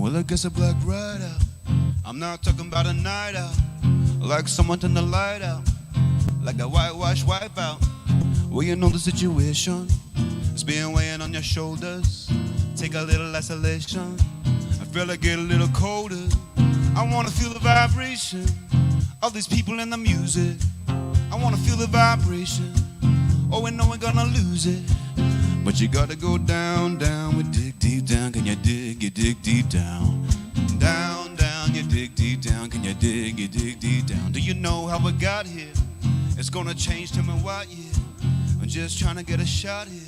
Well, I guess I blacked right out. I'm not talking about a night out, like someone turned the light out, like a whitewash wipe out. Well, you know the situation, it's been weighing on your shoulders. Take a little isolation, I feel like get a little colder. I wanna feel the vibration of these people and the music. I wanna feel the vibration, oh, we know we're gonna lose it. But you gotta go down, down, we dig deep down. Can you dig deep down? Down, down, you dig deep down. Can you dig deep down? Do you know how we got here? It's gonna change time and what year? I'm just trying to get a shot here.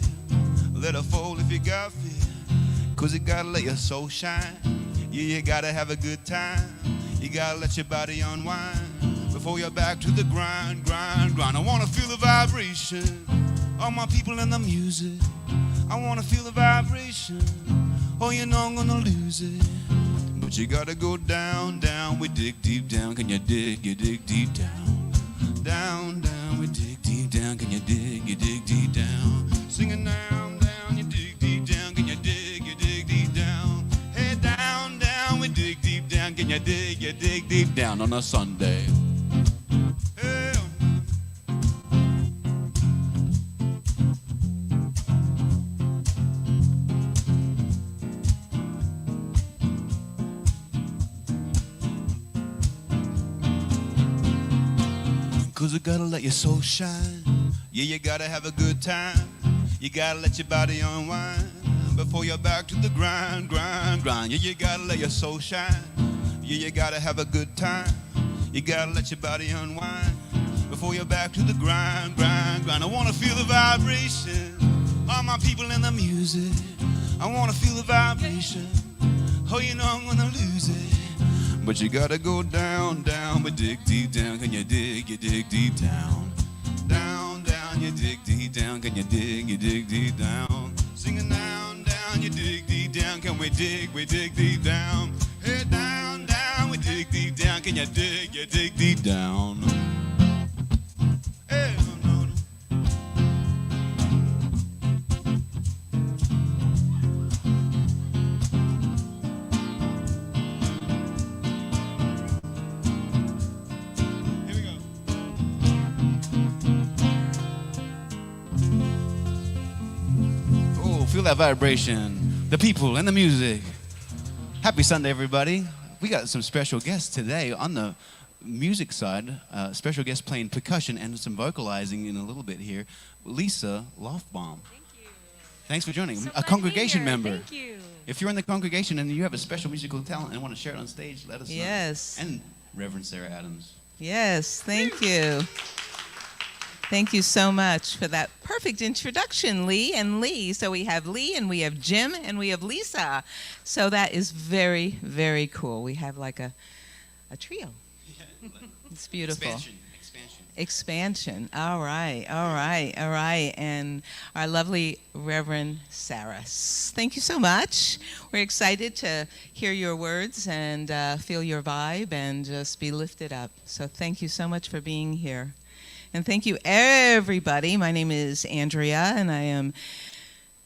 Let it fall if you got fear, cause you gotta let your soul shine. Yeah, you gotta have a good time. You gotta let your body unwind before you're back to the grind, grind, grind. I wanna feel the vibration, all my people and the music. I wanna feel the vibration, oh, you know I'm gonna lose it. But you gotta go down, down, we dig deep down. Can you dig deep down? Down, down, we dig deep down. Can you dig deep down? Singing down, down, you dig deep down. Can you dig deep down? Hey, down, down, we dig deep down. Can you dig deep down on a Sunday? Hey. Cause you gotta let your soul shine. Yeah, you gotta have a good time. You gotta let your body unwind before you're back to the grind, grind, grind. Yeah, you gotta let your soul shine. Yeah, you gotta have a good time. You gotta let your body unwind before you're back to the grind, grind, grind. I wanna feel the vibration, all my people and the music. I wanna feel the vibration, oh, you know I'm gonna lose it. But you gotta go down, down, but dig deep down. Can you dig deep down? Down, down, you dig deep down. Can you dig deep down? Singing down, down, you dig deep down. Can we dig deep down? Hey, down, down, we dig deep down. Can you dig deep down? Hey, no, no, no. Feel that vibration, the people and the music. Happy Sunday, everybody. We got some special guests today on the music side. Special guest playing percussion and some vocalizing in a little bit here. Lisa Lofbaum. Thank you. Thanks for joining. So a congregation member. Thank you. If you're in the congregation and you have a special musical talent and want to share it on stage, let us know. Yes. And Reverend Sarah Adams. Yes, thank you. Thank you so much for that perfect introduction, Lee and Lee. So we have Lee and we have Jim and we have Lisa. So that is very, very cool. We have like a trio. Yeah. It's beautiful. Expansion. All right. And our lovely Reverend Sarah. Thank you so much. We're excited to hear your words and feel your vibe and just be lifted up. So thank you so much for being here. And thank you, everybody. My name is Andrea, and I am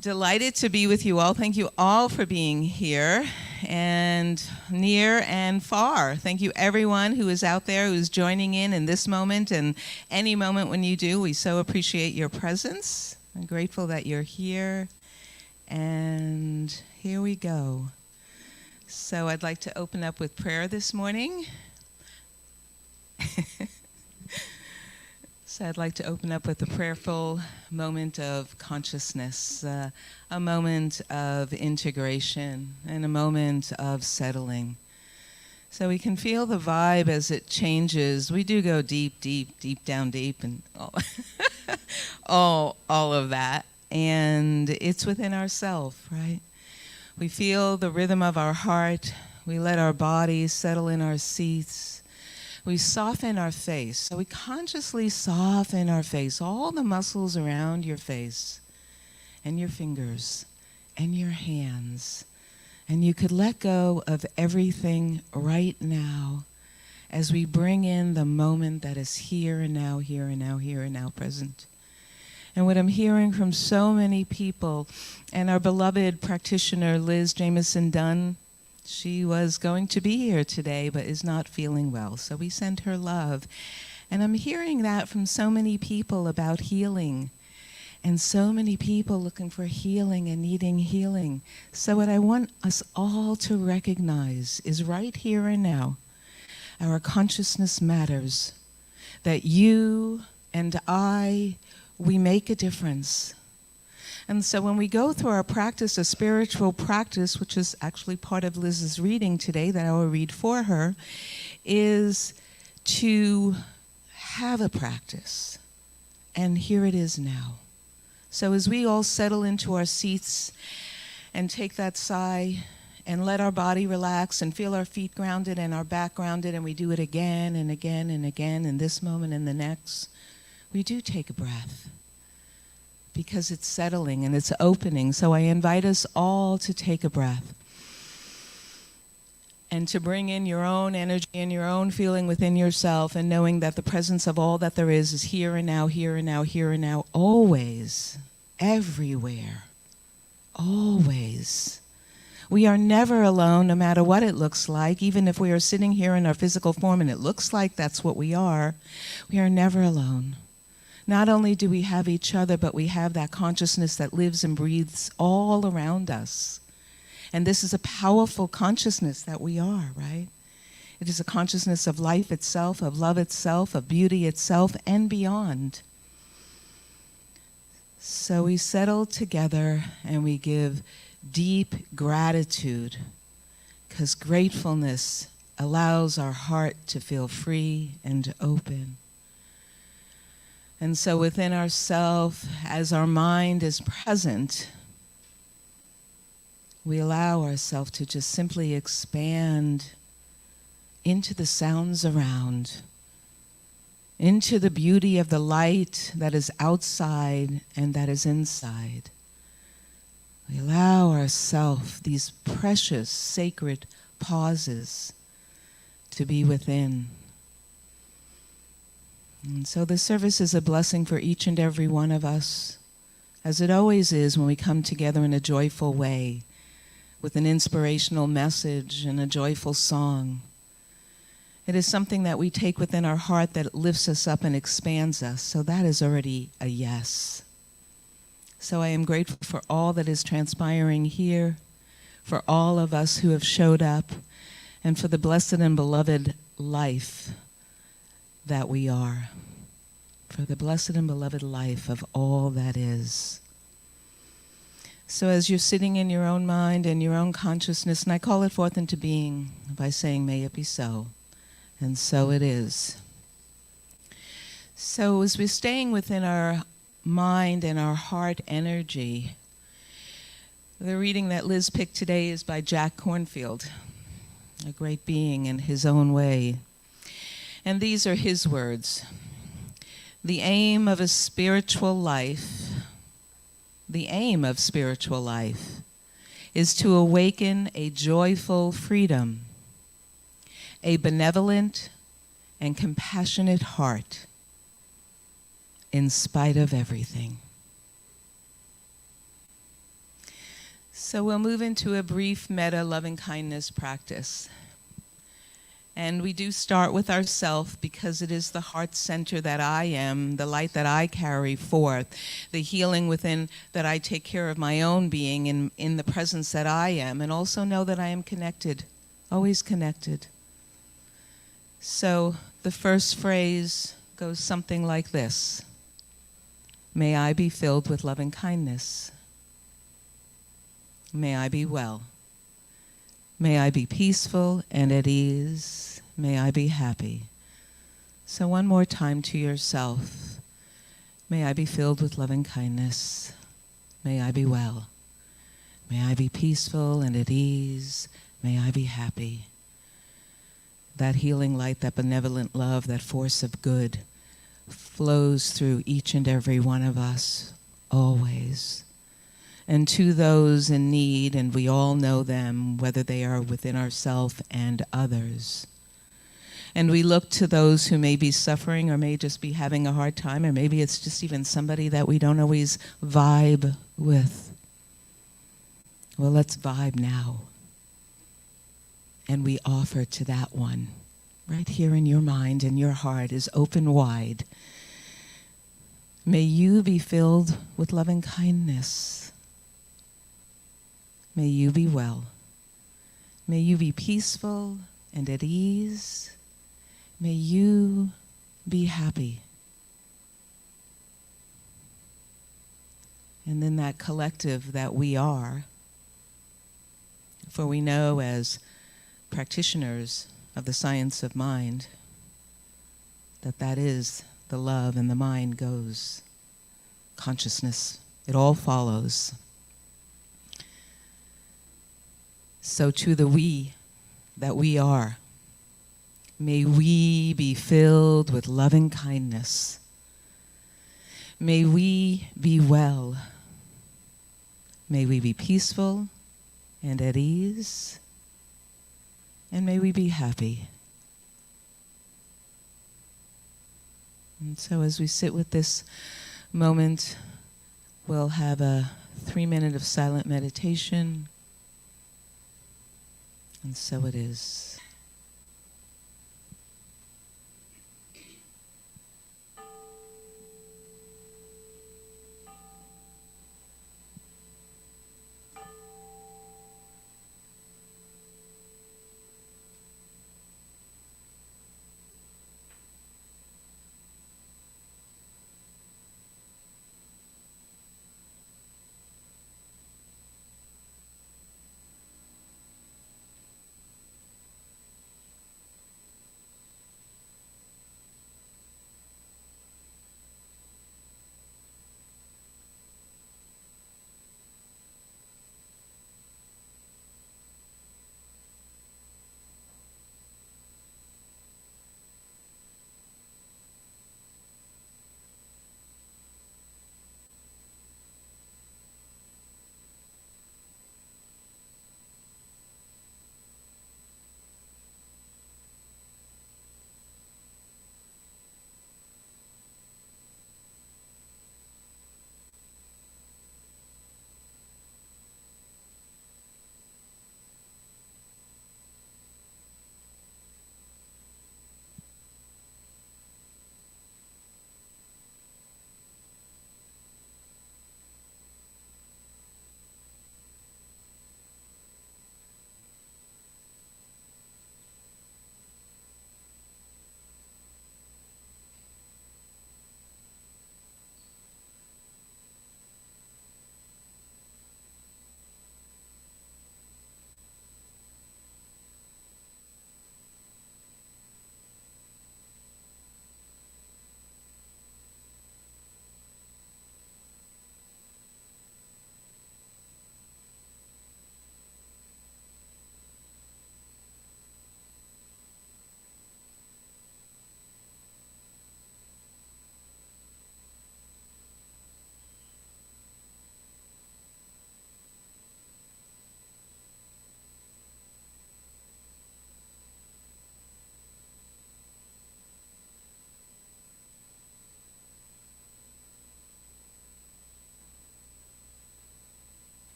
delighted to be with you all. Thank you all for being here, and near and far. Thank you, everyone who is out there, who's joining in this moment, and any moment when you do. We so appreciate your presence. I'm grateful that you're here. And here we go. So I'd like to open up with prayer this morning. So I'd like to open up with a prayerful moment of consciousness, a moment of integration, and a moment of settling. So we can feel the vibe as it changes. We do go deep, deep, deep down deep, and all of that. And it's within ourselves, right? We feel the rhythm of our heart. We let our bodies settle in our seats. We soften our face. So we consciously soften our face, all the muscles around your face and your fingers and your hands. And you could let go of everything right now as we bring in the moment that is here and now, here and now, here and now, present. And what I'm hearing from so many people, and our beloved practitioner Liz Jamieson Dunn, She was going to be here today, but is not feeling well. So we send her love. And I'm hearing that from so many people about healing, and so many people looking for healing and needing healing. So what I want us all to recognize is right here and now, our consciousness matters. That you and I, we make a difference. And so when we go through our practice, a spiritual practice, which is actually part of Liz's reading today that I will read for her, is to have a practice. And here it is now. So as we all settle into our seats and take that sigh and let our body relax and feel our feet grounded and our back grounded, and we do it again and again and again in this moment and the next, we do take a breath because it's settling and it's opening. So I invite us all to take a breath and to bring in your own energy and your own feeling within yourself, and knowing that the presence of all that there is here and now, here and now, here and now, always, everywhere, always. We are never alone, no matter what it looks like. Even if we are sitting here in our physical form and it looks like that's what we are never alone. Not only do we have each other, but we have that consciousness that lives and breathes all around us. And this is a powerful consciousness that we are, right? It is a consciousness of life itself, of love itself, of beauty itself, and beyond. So we settle together and we give deep gratitude, because gratefulness allows our heart to feel free and open. And so within ourselves, as our mind is present, we allow ourselves to just simply expand into the sounds around, into the beauty of the light that is outside and that is inside. We allow ourselves these precious, sacred pauses to be within. And so the service is a blessing for each and every one of us, as it always is when we come together in a joyful way, with an inspirational message and a joyful song. It is something that we take within our heart that lifts us up and expands us. So that is already a yes. So I am grateful for all that is transpiring here, for all of us who have showed up, and for the blessed and beloved life that we are. For the blessed and beloved life of all that is. So as you're sitting in your own mind and your own consciousness, and I call it forth into being by saying, may it be so. And so it is. So as we're staying within our mind and our heart energy, the reading that Liz picked today is by Jack Kornfield, a great being in his own way. And these are his words. The aim of spiritual life is to awaken a joyful freedom, a benevolent and compassionate heart in spite of everything. So we'll move into a brief metta loving kindness practice. And we do start with ourself, because it is the heart center that I am, the light that I carry forth, the healing within that I take care of my own being in the presence that I am, and also know that I am connected, always connected. So the first phrase goes something like this. May I be filled with loving kindness. May I be well. May I be peaceful and at ease. May I be happy. So one more time to yourself. May I be filled with loving kindness. May I be well. May I be peaceful and at ease. May I be happy. That healing light, that benevolent love, that force of good flows through each and every one of us, always. And to those in need, and we all know them, whether they are within ourselves and others. And we look to those who may be suffering or may just be having a hard time, or maybe it's just even somebody that we don't always vibe with. Well, let's vibe now. and we offer to that one. Right here in your mind and your heart is open wide. May you be filled with loving kindness. May you be well. May you be peaceful and at ease. May you be happy. And then that collective that we are, for we know as practitioners of the science of mind that that is the love, and the mind goes. Consciousness, it all follows. So to the we that we are, may we be filled with loving kindness. May we be well. May we be peaceful and at ease. And may we be happy. And so as we sit with this moment, we'll have a 3-minute of silent meditation. And so it is.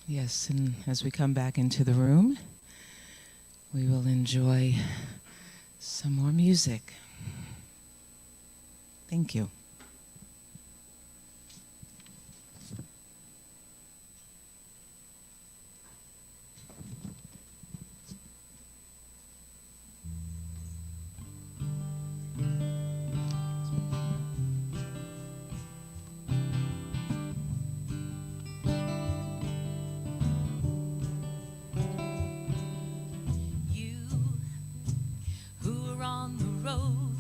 Yes, and as we come back into the room, we will enjoy some more music. Thank you. You who are on the road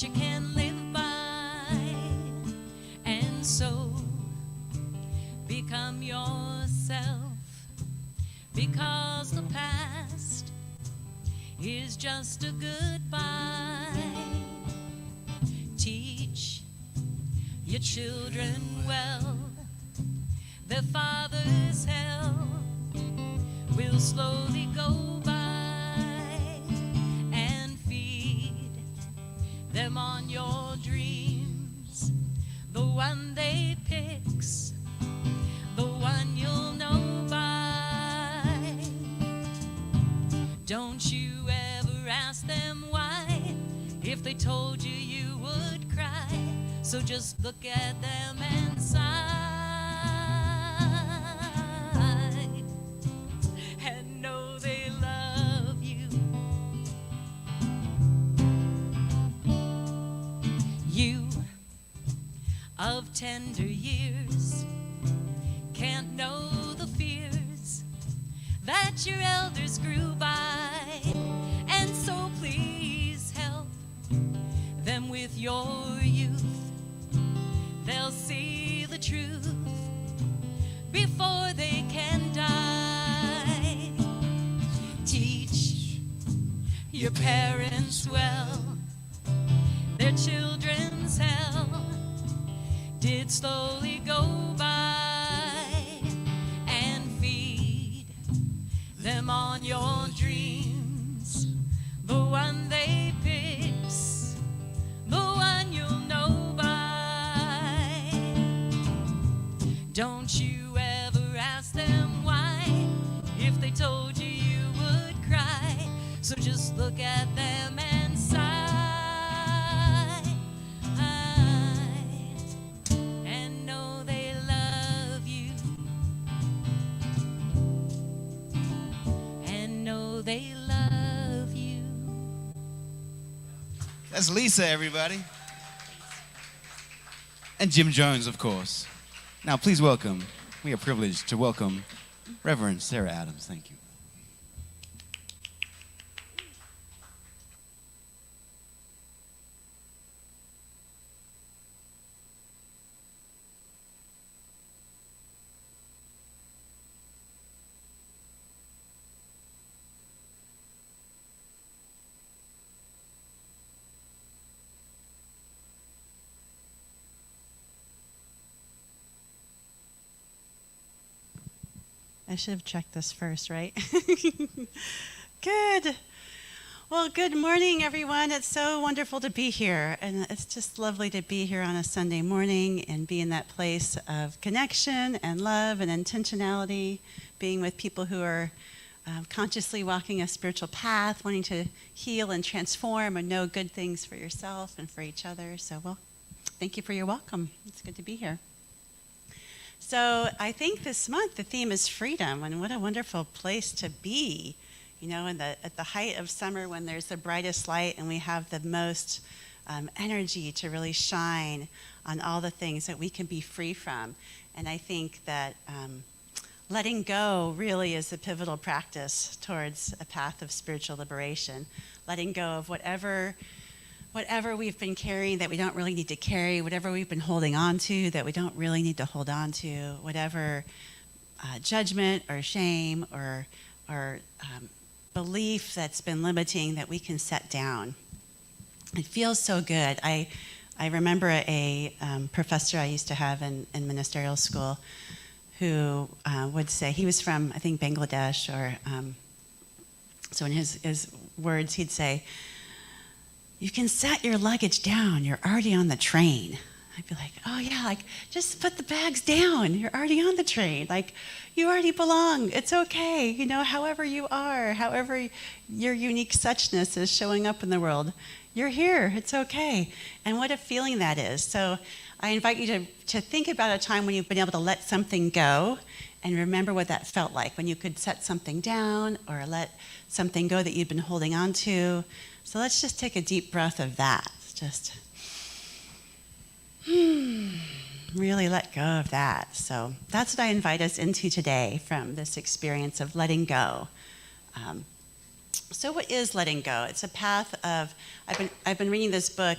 that you can live by, and so become yourself, because the past is just a goodbye. Teach your children well, their father's hell will slowly go by, and feed them on your dreams, the one they picks, the one you'll know by. Don't you ever ask them why, if they told you you would cry, so just look at them and sigh, and know they love you. You of tender years can't know the fears that your elders grew by, and so please help them with your youth. They'll see the truth before they can die. Teach your parents well, their children's hell did slowly go by, and feed them on your dreams, the one they picks, the one you'll know by. Don't you ever ask them why, if they told you you would cry, so just look at them and sigh, and know they love you, and know they love you. That's Lisa, everybody. And Jim Jones, of course. Now, please welcome, we are privileged to welcome Reverend Sarah Adams. Thank you. I should have checked this first, right? Good. Well, good morning, everyone. It's so wonderful to be here. And it's just lovely to be here on a Sunday morning and be in that place of connection and love and intentionality, being with people who are consciously walking a spiritual path, wanting to heal and transform and know good things for yourself and for each other. So, well, thank you for your welcome. It's good to be here. So I think this month the theme is freedom, and what a wonderful place to be, you know, at the height of summer when there's the brightest light and we have the most energy to really shine on all the things that we can be free from. And I think that letting go really is a pivotal practice towards a path of spiritual liberation. Letting go of whatever we've been carrying that we don't really need to carry, whatever we've been holding on to that we don't really need to hold on to, whatever judgment or shame or belief that's been limiting that we can set down. It feels so good. I remember a professor I used to have in ministerial school who would say, he was from, I think, Bangladesh, or so in his words, he'd say, "You can set your luggage down. You're already on the train." I'd be like, "Oh yeah, like just put the bags down. You're already on the train. Like you already belong. It's okay. You know, however you are, however your unique suchness is showing up in the world, you're here. It's okay." And what a feeling that is. So I invite you to think about a time when you've been able to let something go and remember what that felt like, when you could set something down or let something go that you've been holding on to. So let's just take a deep breath of that. Just really let go of that. So that's what I invite us into today from this experience of letting go. So what is letting go? It's a path of, I've been reading this book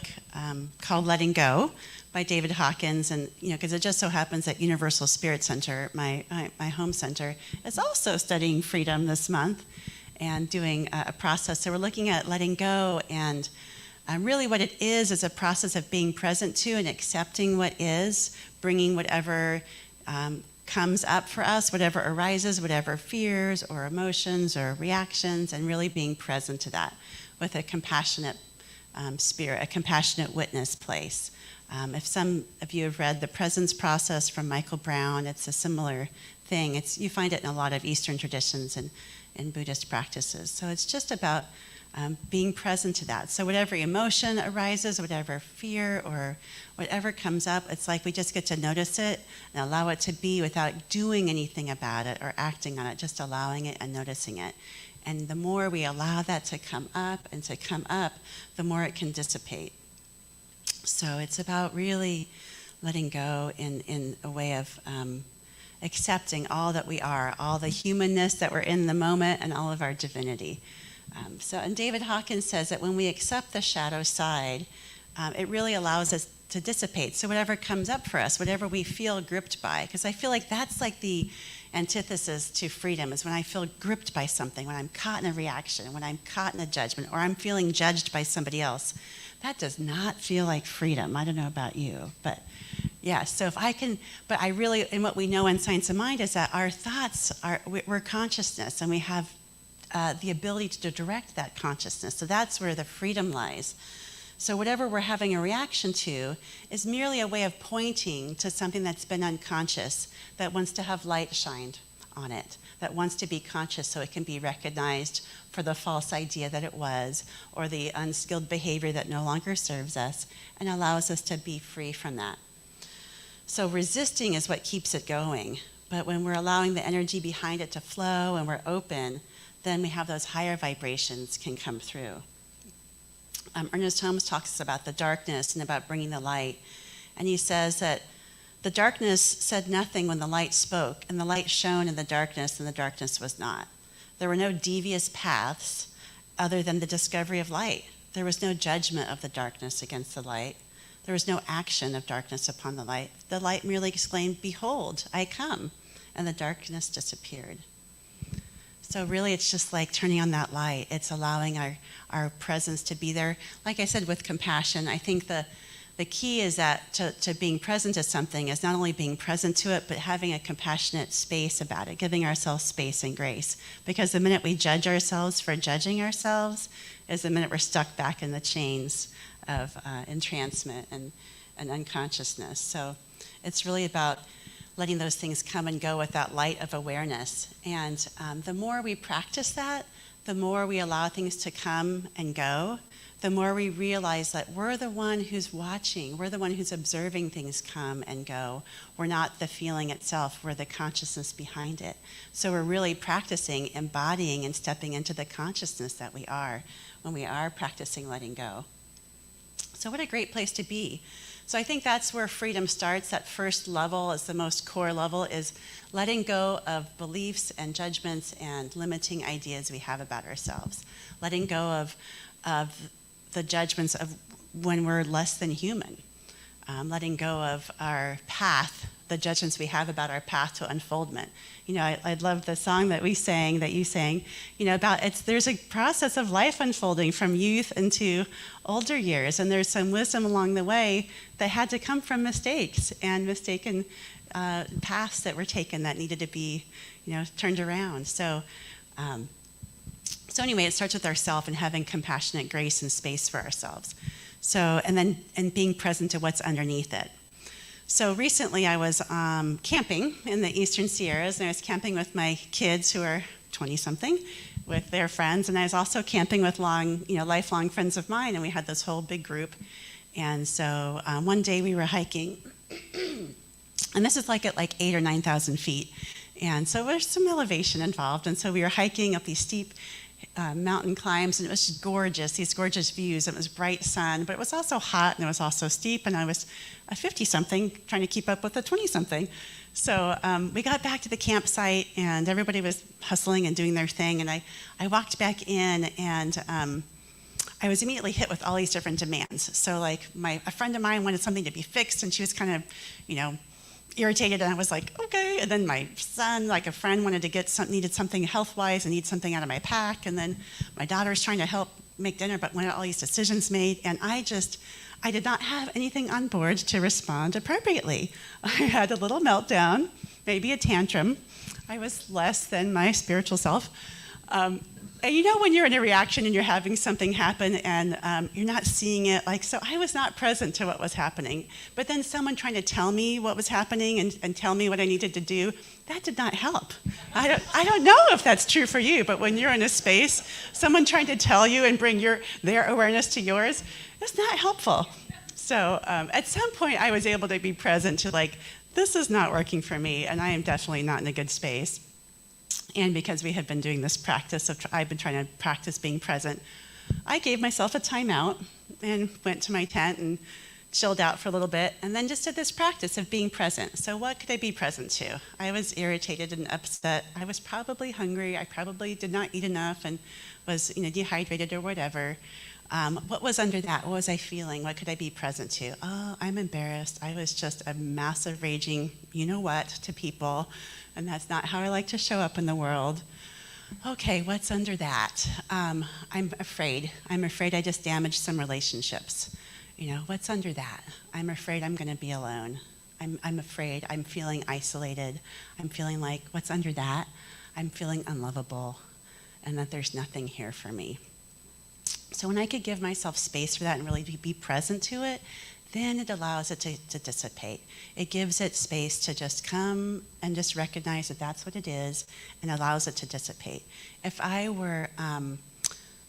called Letting Go by David Hawkins, and because it just so happens that Universal Spirit Center, my home center, is also studying freedom this month and doing a process. So we're looking at letting go, and really what it is a process of being present to and accepting what is, bringing whatever comes up for us, whatever arises, whatever fears or emotions or reactions, and really being present to that with a compassionate spirit, a compassionate witness place. If some of you have read The Presence Process from Michael Brown, it's a similar thing. You find it in a lot of Eastern traditions and in Buddhist practices. So it's just about being present to that. So whatever emotion arises, whatever fear or whatever comes up, it's like we just get to notice it and allow it to be without doing anything about it or acting on it, just allowing it and noticing it. And the more we allow that to come up and to come up, the more it can dissipate. So it's about really letting go in a way of accepting all that we are, all the humanness that we're in the moment, and all of our divinity. And David Hawkins says that when we accept the shadow side, it really allows us to dissipate. So whatever comes up for us, whatever we feel gripped by, because I feel like that's like the antithesis to freedom, is when I feel gripped by something, when I'm caught in a reaction, when I'm caught in a judgment, or I'm feeling judged by somebody else. That does not feel like freedom. I don't know about you, but yeah, so if I can, but I really, and what we know in Science of Mind is that our thoughts we're consciousness, and we have the ability to direct that consciousness. So that's where the freedom lies. So whatever we're having a reaction to is merely a way of pointing to something that's been unconscious, that wants to have light shined on it, that wants to be conscious so it can be recognized for the false idea that it was, or the unskilled behavior that no longer serves us, and allows us to be free from that. So resisting is what keeps it going. But when we're allowing the energy behind it to flow and we're open, then we have those higher vibrations can come through. Ernest Holmes talks about the darkness and about bringing the light. And he says that the darkness said nothing when the light spoke, and the light shone in the darkness, and the darkness was not. There were no devious paths other than the discovery of light. There was no judgment of the darkness against the light. There was no action of darkness upon the light. The light merely exclaimed, "Behold, I come," and the darkness disappeared. So really, it's just like turning on that light. It's allowing our presence to be there. Like I said, with compassion, I think the key is that to being present to something is not only being present to it, but having a compassionate space about it, giving ourselves space and grace. Because the minute we judge ourselves for judging ourselves is the minute we're stuck back in the chains of entrancement and unconsciousness. So it's really about letting those things come and go with that light of awareness. And the more we practice that, the more we allow things to come and go, the more we realize that we're the one who's watching, we're the one who's observing things come and go. We're not the feeling itself, we're the consciousness behind it. So we're really practicing, embodying, and stepping into the consciousness that we are when we are practicing letting go. So what a great place to be. So I think that's where freedom starts. That first level is the most core level, is letting go of beliefs and judgments and limiting ideas we have about ourselves. Letting go of the judgments of when we're less than human. Letting go of our path, the judgments we have about our path to unfoldment. I love the song that you sang, about there's a process of life unfolding from youth into older years, and there's some wisdom along the way that had to come from mistakes and mistaken paths that were taken that needed to be, turned around. So anyway, it starts with ourselves and having compassionate grace and space for ourselves. So, and being present to what's underneath it. So recently I was camping in the Eastern Sierras, and I was camping with my kids who are 20-something with their friends, and I was also camping with lifelong friends of mine, and we had this whole big group. And so one day we were hiking, and this is at 8,000 or 9,000 feet, and so there's some elevation involved, and so we were hiking up these steep mountain climbs, and it was just gorgeous, these gorgeous views. It was bright sun, but it was also hot, and it was also steep, and I was a 50-something trying to keep up with a 20-something. So we got back to the campsite, and everybody was hustling and doing their thing, and I walked back in, and I was immediately hit with all these different demands. So like a friend of mine wanted something to be fixed, and she was kind of, irritated, and I was like, okay. And then my son, like a friend, needed something health-wise and needed something out of my pack. And then my daughter's trying to help make dinner, but wanted all these decisions made. And I did not have anything on board to respond appropriately. I had a little meltdown, maybe a tantrum. I was less than my spiritual self. And when you're in a reaction and you're having something happen and you're not seeing it, so I was not present to what was happening. But then someone trying to tell me what was happening and tell me what I needed to do, that did not help. I don't know if that's true for you, but when you're in a space, someone trying to tell you and bring their awareness to yours, it's not helpful. So at some point I was able to be present to this is not working for me, and I am definitely not in a good space. And because we had been doing this practice I've been trying to practice being present, I gave myself a timeout and went to my tent and chilled out for a little bit, and then just did this practice of being present. So what could I be present to? I was irritated and upset. I was probably hungry. I probably did not eat enough and was dehydrated or whatever. What was under that? What was I feeling? What could I be present to? Oh, I'm embarrassed. I was just a massive raging you-know-what to people, and that's not how I like to show up in the world. Okay, what's under that? I'm afraid. I'm afraid I just damaged some relationships. What's under that? I'm afraid I'm going to be alone. I'm afraid. I'm feeling isolated. I'm feeling like, what's under that? I'm feeling unlovable, and that there's nothing here for me. So when I could give myself space for that and really be present to it, then it allows it to dissipate. It gives it space to just come and just recognize that that's what it is, and allows it to dissipate. If I were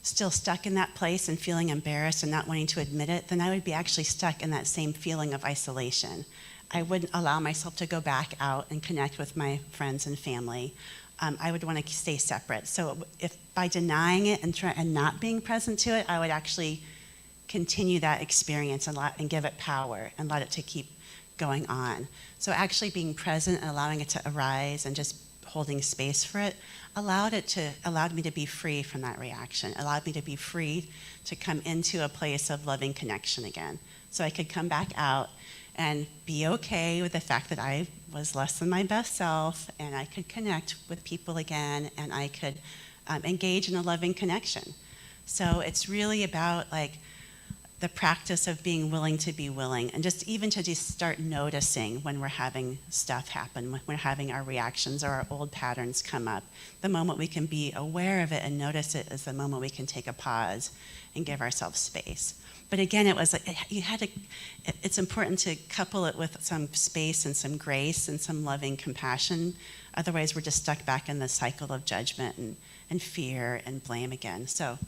still stuck in that place and feeling embarrassed and not wanting to admit it, then I would be actually stuck in that same feeling of isolation. I wouldn't allow myself to go back out and connect with my friends and family. I would want to stay separate. So if by denying it and not being present to it, I would actually continue that experience and give it power and let it to keep going on. So actually being present and allowing it to arise and just holding space for it allowed me to be free from that reaction, allowed me to be free to come into a place of loving connection again. So I could come back out and be okay with the fact that I was less than my best self, and I could connect with people again, and I could engage in a loving connection. So it's really about the practice of being willing to be willing, and just start noticing when we're having stuff happen, when we're having our reactions or our old patterns come up. The moment we can be aware of it and notice it is the moment we can take a pause and give ourselves space. But again, it was it's important to couple it with some space and some grace and some loving compassion. Otherwise, we're just stuck back in the cycle of judgment and fear and blame again. So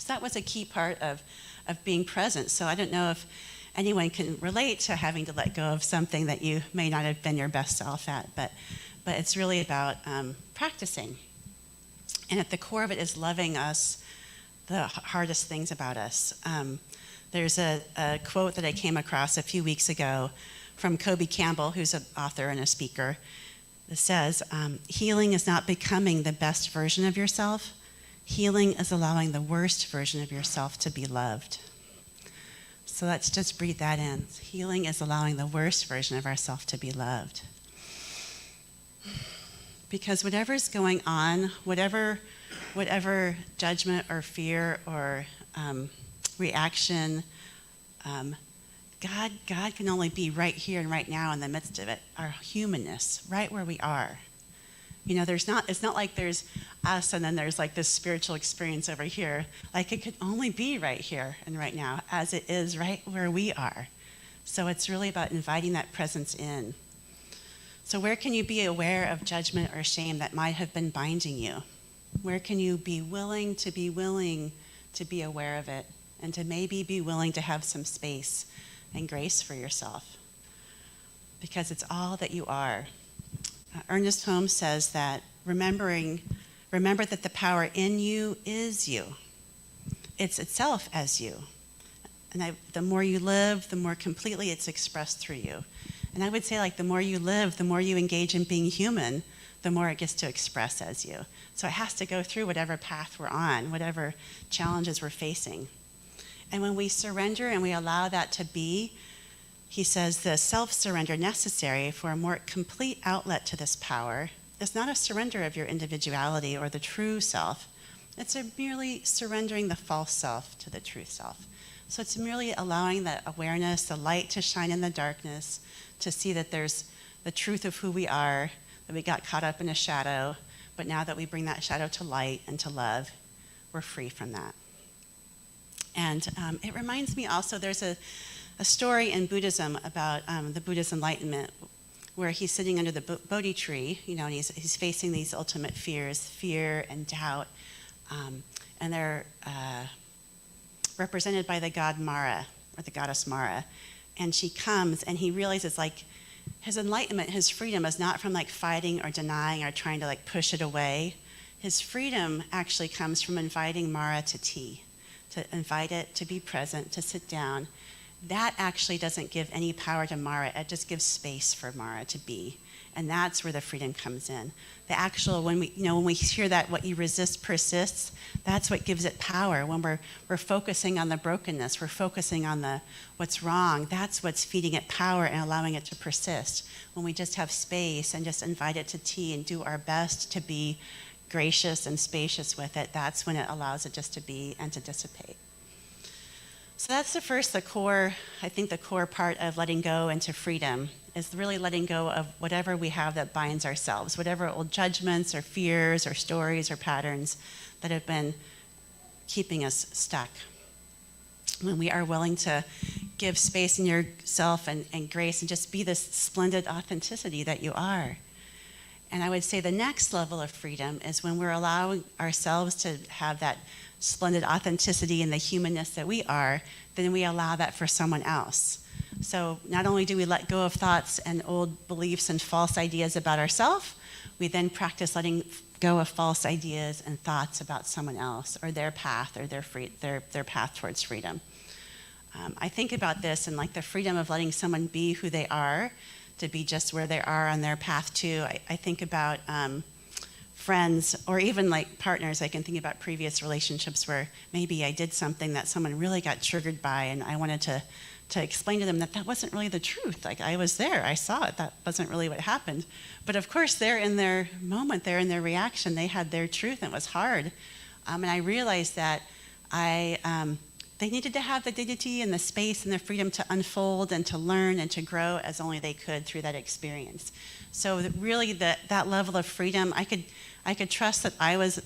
that was a key part of being present. So I don't know if anyone can relate to having to let go of something that you may not have been your best self at, but it's really about practicing. And at the core of it is loving us, the hardest things about us. There's a quote that I came across a few weeks ago from Kobe Campbell, who's an author and a speaker, that says, healing is not becoming the best version of yourself. Healing is allowing the worst version of yourself to be loved. So let's just breathe that in. Healing is allowing the worst version of ourselves to be loved. Because whatever's going on, whatever judgment or fear or reaction, God can only be right here and right now in the midst of it. Our humanness, right where we are. It's not like there's us and then there's this spiritual experience over here. It could only be right here and right now as it is right where we are. So it's really about inviting that presence in. So where can you be aware of judgment or shame that might have been binding you? Where can you be willing to be aware of it, and to maybe be willing to have some space and grace for yourself? Because it's all that you are. Ernest Holmes says that remembering Remember that the power in you is you. It's itself as you. And the more you live, the more completely it's expressed through you. And I would say, like, the more you live, the more you engage in being human, the more it gets to express as you. So it has to go through whatever path we're on, whatever challenges we're facing. And when we surrender and we allow that to be, he says the self-surrender necessary for a more complete outlet to this power is not a surrender of your individuality or the true self. It's a merely surrendering the false self to the true self. So it's merely allowing that awareness, the light to shine in the darkness, to see that there's the truth of who we are, that we got caught up in a shadow, but now that we bring that shadow to light and to love, we're free from that. And it reminds me also, there's a story in Buddhism about the Buddha's enlightenment, where he's sitting under the Bodhi tree, and he's facing these ultimate fears, fear and doubt, and they're represented by the god Mara, or the goddess Mara. And she comes, and he realizes, like, his enlightenment, his freedom is not from, like, fighting or denying or trying to, like, push it away. His freedom actually comes from inviting Mara to tea, to invite it to be present, to sit down. That actually doesn't give any power to Mara. It just gives space for Mara to be. And that's where the freedom comes in. The actual, when we hear that what you resist persists, that's what gives it power. When we're focusing on the brokenness, we're focusing on what's wrong, that's what's feeding it power and allowing it to persist. When we just have space and just invite it to tea and do our best to be gracious and spacious with it, that's when it allows it just to be and to dissipate. So that's the core part of letting go into freedom, is really letting go of whatever we have that binds ourselves, whatever old judgments or fears or stories or patterns that have been keeping us stuck. When we are willing to give space in yourself and grace and just be this splendid authenticity that you are. And I would say the next level of freedom is when we're allowing ourselves to have that splendid authenticity and the humanness that we are, then we allow that for someone else. So not only do we let go of thoughts and old beliefs and false ideas about ourselves, we then practice letting go of false ideas and thoughts about someone else or their path or their path towards freedom. I think about this and, like, the freedom of letting someone be who they are, to be just where they are on their path too. I think about friends or even, like, partners. I can think about previous relationships where maybe I did something that someone really got triggered by, and I wanted to explain to them that wasn't really the truth. Like, I was there, I saw it, that wasn't really what happened. But of course, they're in their moment, they're in their reaction, they had their truth, and it was hard. And I realized that they needed to have the dignity and the space and the freedom to unfold and to learn and to grow as only they could through that experience. So really that level of freedom, I could trust that I was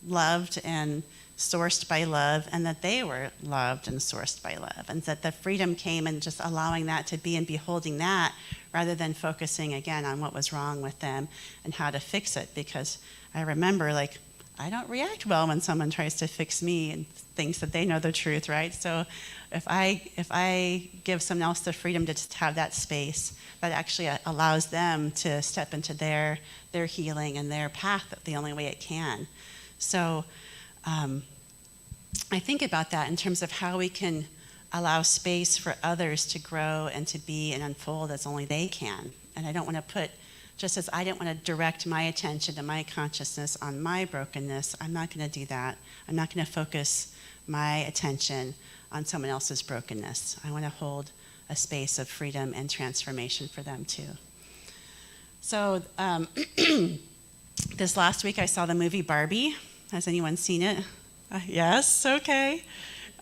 loved and sourced by love, and that they were loved and sourced by love, and that the freedom came in just allowing that to be and beholding that, rather than focusing again on what was wrong with them and how to fix it. Because I remember, like, I don't react well when someone tries to fix me and thinks that they know the truth, right? So if I give someone else the freedom to just have that space, that actually allows them to step into their healing and their path the only way it can. So I think about that in terms of how we can allow space for others to grow and to be and unfold as only they can. And I don't want to just as I didn't want to direct my attention and my consciousness on my brokenness, I'm not going to do that. I'm not going to focus my attention on someone else's brokenness. I want to hold a space of freedom and transformation for them too. So this last week I saw the movie Barbie. Has anyone seen it? Yes, okay.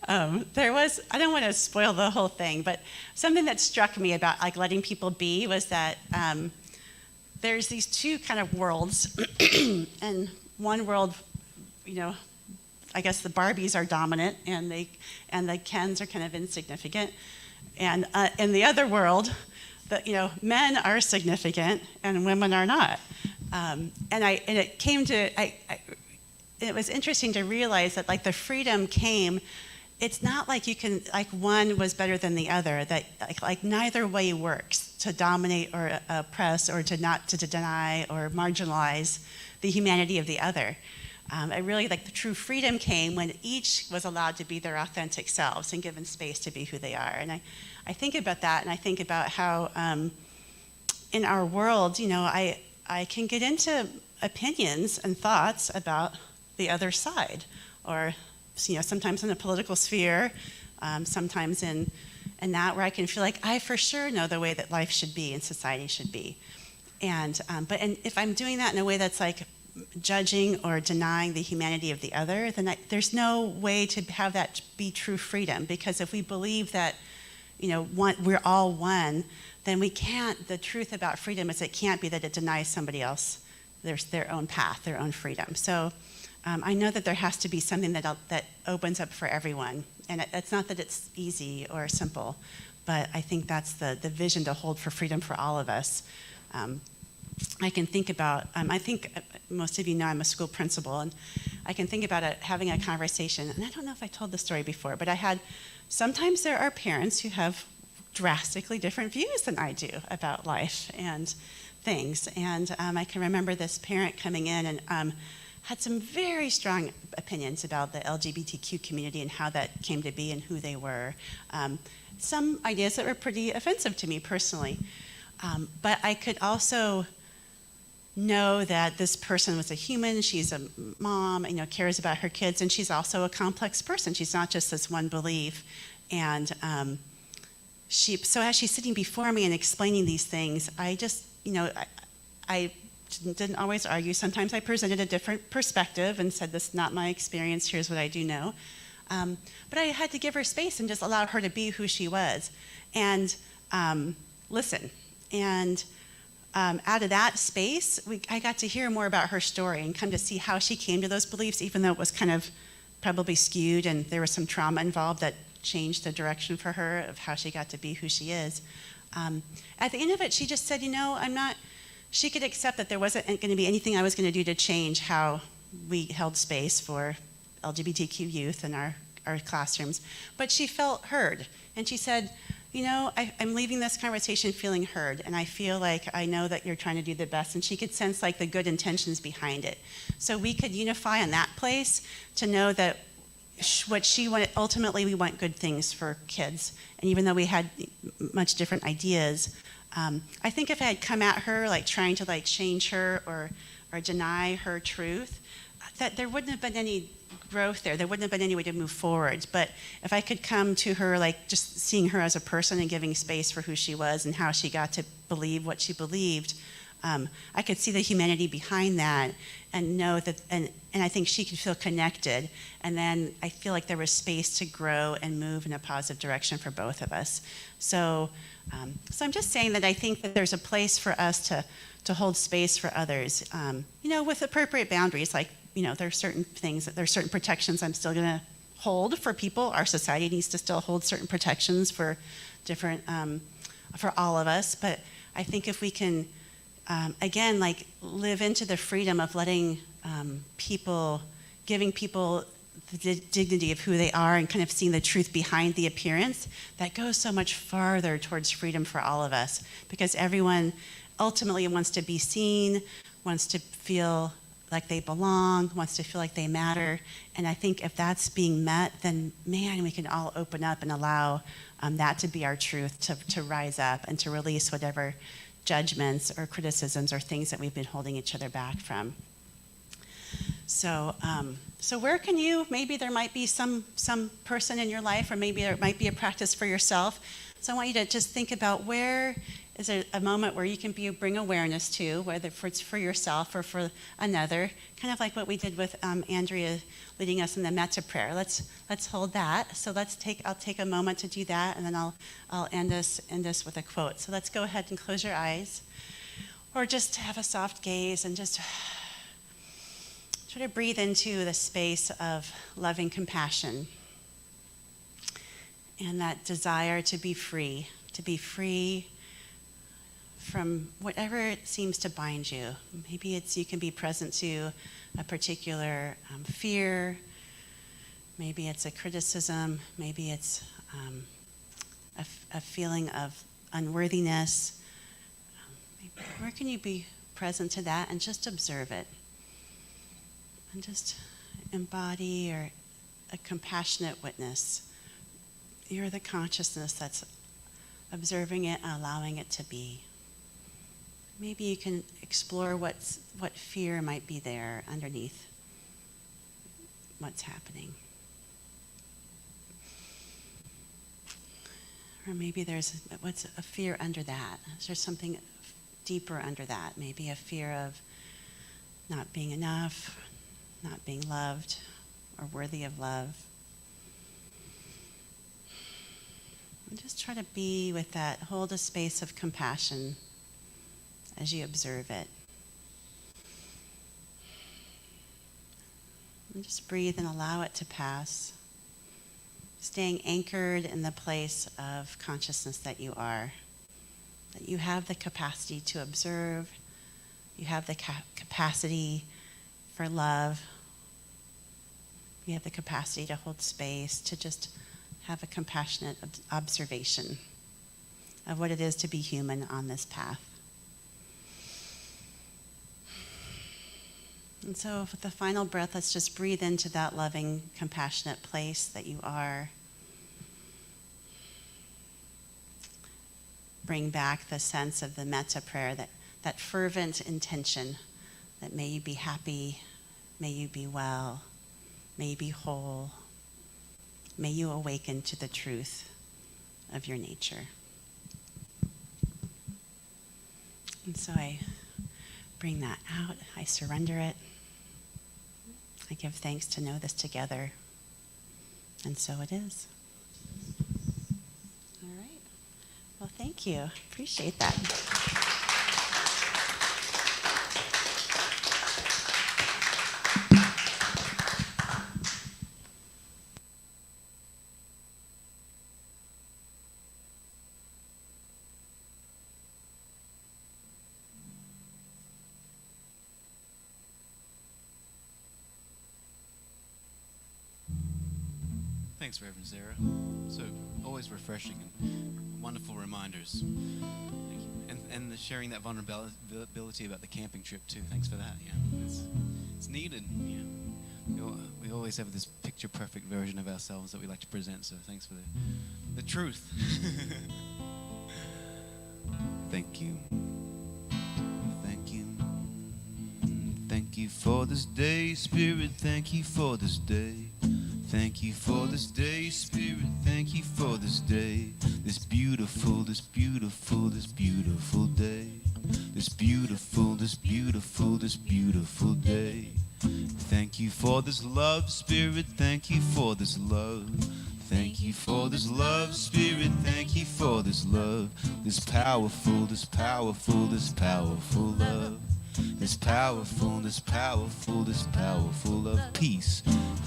I don't want to spoil the whole thing, but something that struck me about, like, letting people be was that there's these two kind of worlds, and one world, I guess the Barbies are dominant, and the Kens are kind of insignificant, and in the other world, men are significant and women are not, it was interesting to realize that, like, the freedom came. It's not like you can, like, one was better than the other, that like neither way works to dominate or oppress or to deny or marginalize the humanity of the other. I really like the true freedom came when each was allowed to be their authentic selves and given space to be who they are. And I think about that, and I think about how in our world, I can get into opinions and thoughts about the other side, or sometimes in the political sphere, sometimes in that where I can feel like I for sure know the way that life should be and society should be. And if I'm doing that in a way that's like judging or denying the humanity of the other, then there's no way to have that be true freedom. Because if we believe that we're all one, then we can't. The truth about freedom is it can't be that it denies somebody else their own path, their own freedom. So I know that there has to be something that opens up for everyone, and it's not that it's easy or simple, but I think that's the vision to hold for freedom for all of us. I can think about, I think most of you know I'm a school principal, and I can think about having a conversation, and I don't know if I told this story before, but sometimes there are parents who have drastically different views than I do about life and things. And I can remember this parent coming in and had some very strong opinions about the LGBTQ community and how that came to be and who they were. Some ideas that were pretty offensive to me personally. But I could also know that this person was a human, she's a mom, cares about her kids, and she's also a complex person. She's not just this one belief. And so as she's sitting before me and explaining these things, I just, I didn't always argue. Sometimes I presented a different perspective and said, this is not my experience, here's what I do know. But I had to give her space and just allow her to be who she was and listen. And out of that space, I got to hear more about her story and come to see how she came to those beliefs, even though it was kind of probably skewed and there was some trauma involved that changed the direction for her of how she got to be who she is. At the end of it, she just said, she could accept that there wasn't going to be anything I was going to do to change how we held space for LGBTQ youth in our classrooms. But she felt heard. And she said, I'm leaving this conversation feeling heard, and I feel like I know that you're trying to do the best. And she could sense like the good intentions behind it. So we could unify in that place to know that what she wanted, ultimately we want good things for kids. And even though we had much different ideas, I think if I had come at her like trying to like change her or deny her truth, that there wouldn't have been any growth there. There wouldn't have been any way to move forward. But if I could come to her like just seeing her as a person and giving space for who she was and how she got to believe what she believed, I could see the humanity behind that and know that, and I think she could feel connected. And then I feel like there was space to grow and move in a positive direction for both of us. So I'm just saying that I think that there's a place for us to hold space for others, with appropriate boundaries. Like, there are certain things, there are certain protections I'm still going to hold for people. Our society needs to still hold certain protections for different, for all of us. But I think if we can, again, like live into the freedom of letting giving people the dignity of who they are and kind of seeing the truth behind the appearance, that goes so much farther towards freedom for all of us, because everyone ultimately wants to be seen, wants to feel like they belong, wants to feel like they matter. And I think if that's being met, then man, we can all open up and allow that to be our truth, to rise up and to release whatever judgments or criticisms or things that we've been holding each other back from. So where can you, maybe there might be some person in your life, or maybe there might be a practice for yourself. So I want you to just think about where is there a moment where you can bring awareness to, whether it's for yourself or for another, kind of like what we did with Andrea leading us in the metta prayer. Let's hold that. So I'll take a moment to do that, and then I'll end us with a quote. So let's go ahead and close your eyes, or just have a soft gaze and just try to breathe into the space of loving compassion and that desire to be free from whatever it seems to bind you. Maybe you can be present to a particular fear. Maybe it's a criticism. Maybe it's a feeling of unworthiness. Where can you be present to that and just observe it? And just embody or a compassionate witness. You're the consciousness that's observing it and allowing it to be. Maybe you can explore what fear might be there underneath what's happening. Or maybe what's a fear under that? Is there something deeper under that? Maybe a fear of not being enough, not being loved or worthy of love. And just try to be with that, hold a space of compassion as you observe it. And just breathe and allow it to pass. Staying anchored in the place of consciousness that you are. That you have the capacity to observe. You have the capacity for love. You have the capacity to hold space, to just have a compassionate observation of what it is to be human on this path. And so with the final breath, let's just breathe into that loving, compassionate place that you are. Bring back the sense of the metta prayer, that fervent intention that may you be happy, may you be well, may you be whole, may you awaken to the truth of your nature. And so I bring that out, I surrender it. I give thanks to know this together. And so it is. All right. Well, thank you. Appreciate that. Thanks, Reverend Sarah. So always refreshing and wonderful reminders. Thank you. And the sharing that vulnerability about the camping trip too. Thanks for that. Yeah, it's needed. Yeah. We always have this picture-perfect version of ourselves that we like to present. So thanks for the truth. Thank you. Thank you. Thank you for this day, Spirit. Thank you for this day. Thank you for this day, Spirit. Thank you for this day. This beautiful, this beautiful, this beautiful day. This beautiful, this beautiful, this beautiful day. Thank you for this love, Spirit. Thank you for this love. Thank you for this love, Spirit. Thank you for this love. This powerful, this powerful, this powerful love. This powerful, this powerful, this powerful love. Peace.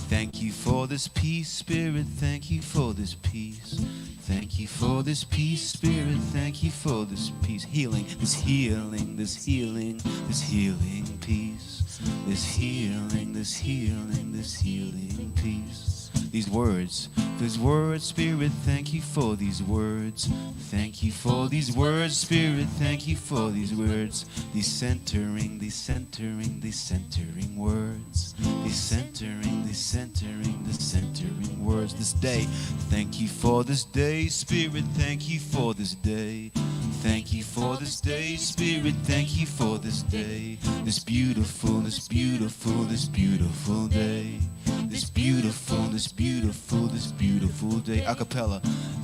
Thank you for this peace, Spirit. Thank you for this peace. Thank you for this peace, Spirit. Thank you for this peace. Healing, this healing, this healing, this healing peace. This healing, this healing, this healing peace. These words, Spirit, thank you for these words. Thank you for these words, Spirit, thank you for these words. These centering, these centering, these centering words. These centering, these centering, the centering words. This day, thank you for this day, Spirit, thank you for this day. Thank you for this day, Spirit, thank you for this day. This beautiful, this beautiful, this beautiful day. This beautiful, this beautiful, this beautiful day. A cappella.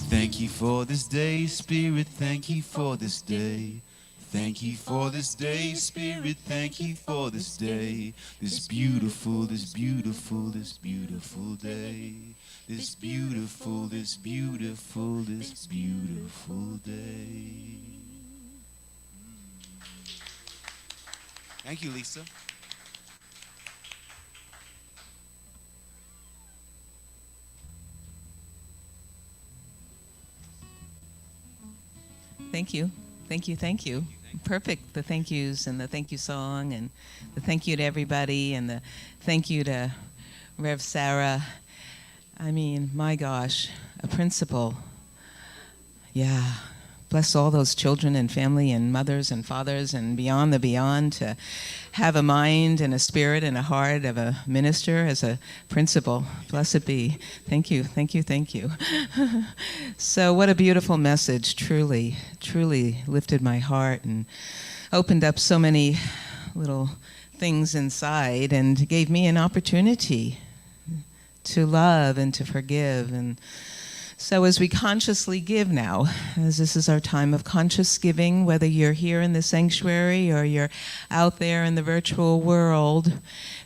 Thank you for this day, Spirit, thank you for this day. Thank you for this day, Spirit, thank you for this day. This beautiful, this beautiful, this beautiful day. This beautiful, this beautiful, this beautiful day. Thank you, Lisa. Thank you. Thank you. Thank you. Perfect. The thank yous and the thank you song and the thank you to everybody and the thank you to Rev Sarah. I mean, my gosh, a principal. Yeah, bless all those children and family and mothers and fathers and beyond the beyond to have a mind and a spirit and a heart of a minister as a principal. Blessed be. Thank you, thank you, thank you. So what a beautiful message, truly, truly lifted my heart and opened up so many little things inside and gave me an opportunity to love and to forgive. And so as we consciously give now, as this is our time of conscious giving, whether you're here in the sanctuary or you're out there in the virtual world,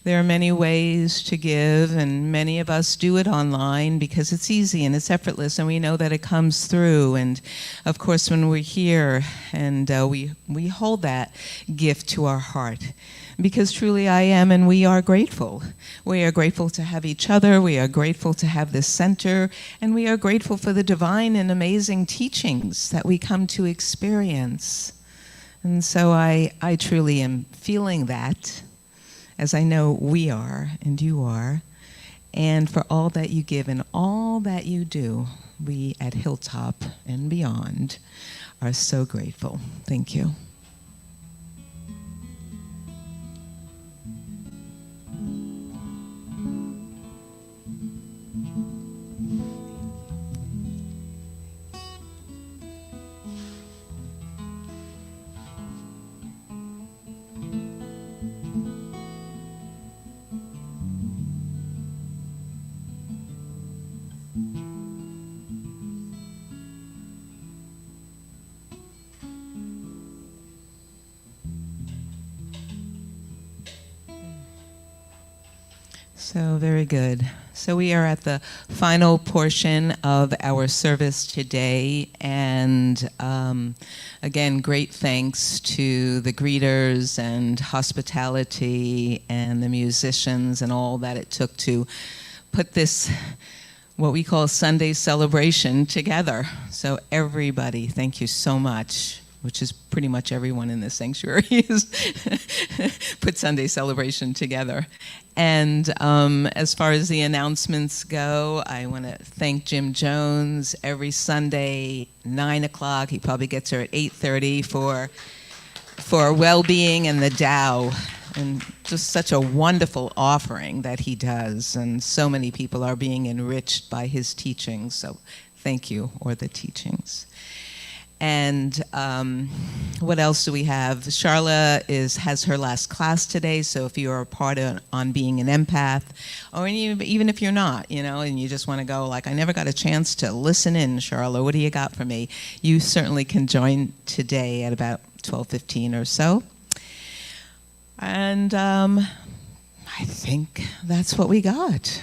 there are many ways to give, and many of us do it online because it's easy and it's effortless, and we know that it comes through. And of course, when we're here and we hold that gift to our heart, because truly I am and we are grateful. We are grateful to have each other, we are grateful to have this center, and we are grateful for the divine and amazing teachings that we come to experience. And so I truly am feeling that, as I know we are and you are, and for all that you give and all that you do, we at Hilltop and beyond are so grateful. Thank you. So very good. So we are at the final portion of our service today, and again, great thanks to the greeters and hospitality and the musicians and all that it took to put this, what we call Sunday celebration, together. So everybody, thank you so much, which is pretty much everyone in this sanctuary has put Sunday celebration together. And as far as the announcements go, I want to thank Jim Jones. Every Sunday, 9 o'clock, he probably gets here at 8:30 for well-being and the Tao. And just such a wonderful offering that he does. And so many people are being enriched by his teachings. So thank you, or the teachings. And what else do we have? Charla has her last class today, so if you are a part on being an empath, or even if you're not, and you just want to go, like, I never got a chance to listen in, Charla, what do you got for me? You certainly can join today at about 12:15 or so. And I think that's what we got.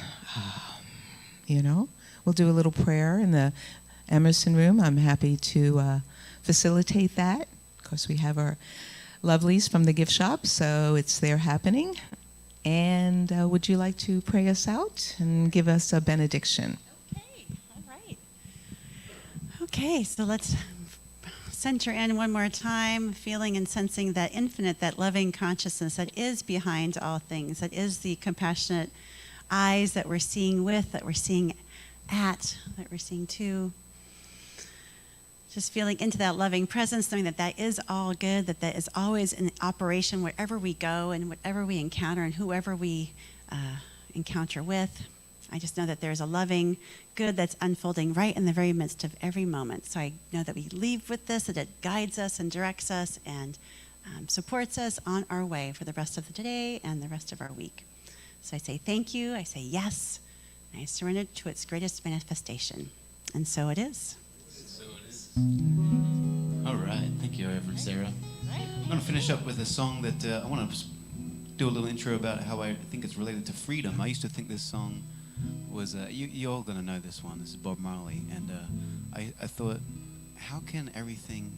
We'll do a little prayer in the Emerson room. I'm happy to facilitate that. Of course, we have our lovelies from the gift shop, so it's there happening. And would you like to pray us out and give us a benediction? Okay, all right. Okay, so let's center in one more time, feeling and sensing that infinite, that loving consciousness that is behind all things, that is the compassionate eyes that we're seeing with, that we're seeing at, that we're seeing to. Just feeling into that loving presence, knowing that that is all good, that that is always in operation wherever we go and whatever we encounter and whoever we encounter with. I just know that there's a loving good that's unfolding right in the very midst of every moment. So I know that we leave with this, that it guides us and directs us and supports us on our way for the rest of the day and the rest of our week. So I say thank you, I say yes, and I surrender to its greatest manifestation. And so it is. All right, thank you, Reverend Sarah. I'm going to finish up with a song that I want to do a little intro about how I think it's related to freedom. I used to think this song was, you're all going to know this one. This is Bob Marley. And I thought, how can everything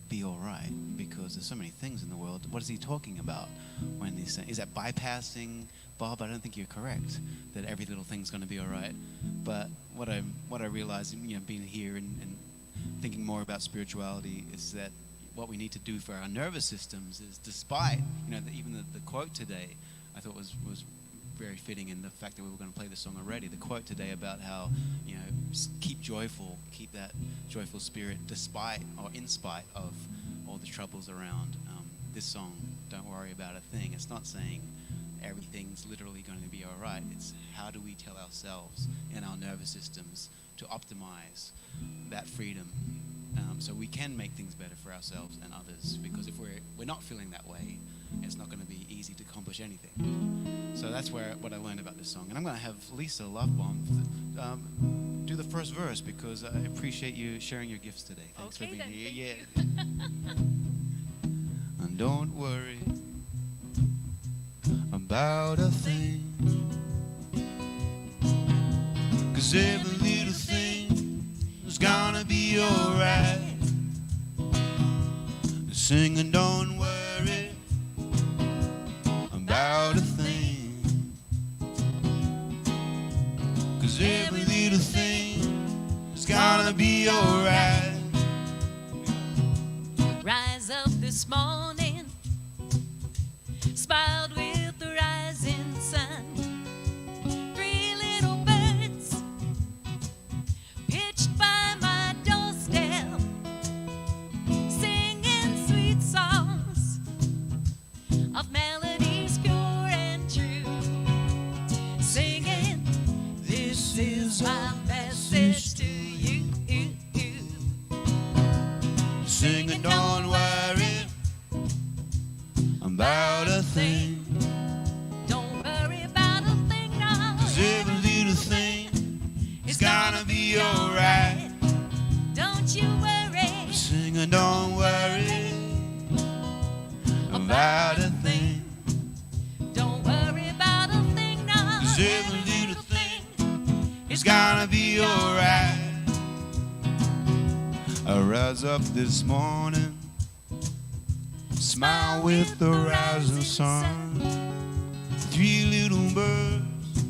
be all right? Because there's so many things in the world. What is he talking about when he's saying, is that bypassing, Bob? I don't think you're correct, that every little thing's going to be all right. But what I realized, being here and thinking more about spirituality, is that what we need to do for our nervous systems is, despite, even the quote today, I thought was very fitting in the fact that we were going to play the song already. The quote today about how, keep joyful, keep that joyful spirit despite or in spite of all the troubles around. This song, Don't Worry About a Thing, it's not saying everything's literally going to be all right. It's how do we tell ourselves and our nervous systems to optimize that freedom so we can make things better for ourselves and others. Because if we're not feeling that way, it's not going to be easy to accomplish anything. So that's what I learned about this song. And I'm going to have Lisa Lovebomb do the first verse because I appreciate you sharing your gifts today. Thanks for being here. And don't worry about a thing, 'cause every little thing is gonna be alright. Singing, don't worry about a thing, 'cause every little thing is gonna be alright. Rise up this morning, smiled with the rising sun. 3 little birds pitched by my doorstep, singing sweet songs of melodies pure and true. Singing, this is my message to you. Singing, don't worry about a thing, Don't worry about a thing, no. 'cause every little thing is gonna be alright. Don't you worry Singing, don't worry about a thing, Don't worry about a thing, no. 'cause every little thing is gonna be alright. I rise up this morning, smile with the rising sun. 3 little birds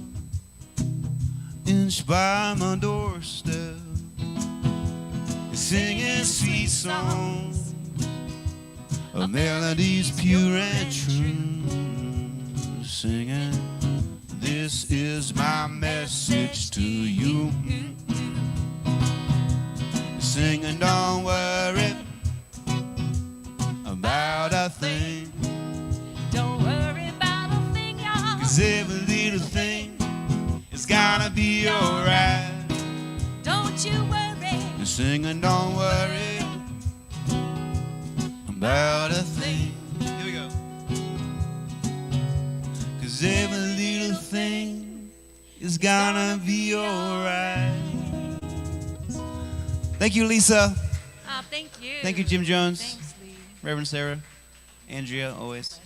inch by my doorstep, singing sweet songs of melodies pure and true. Singing, this is my message to you. Singing, don't worry about a thing, Don't worry about a thing, y'all. 'cause every little thing is gonna be alright. Don't you worry Singing, don't worry about a thing. Here we go. 'Cause every little thing is gonna be alright. Thank you, Lisa. Thank you. Thank you, Jim Jones. Thanks, Lee. Reverend Sarah. Andrea, always.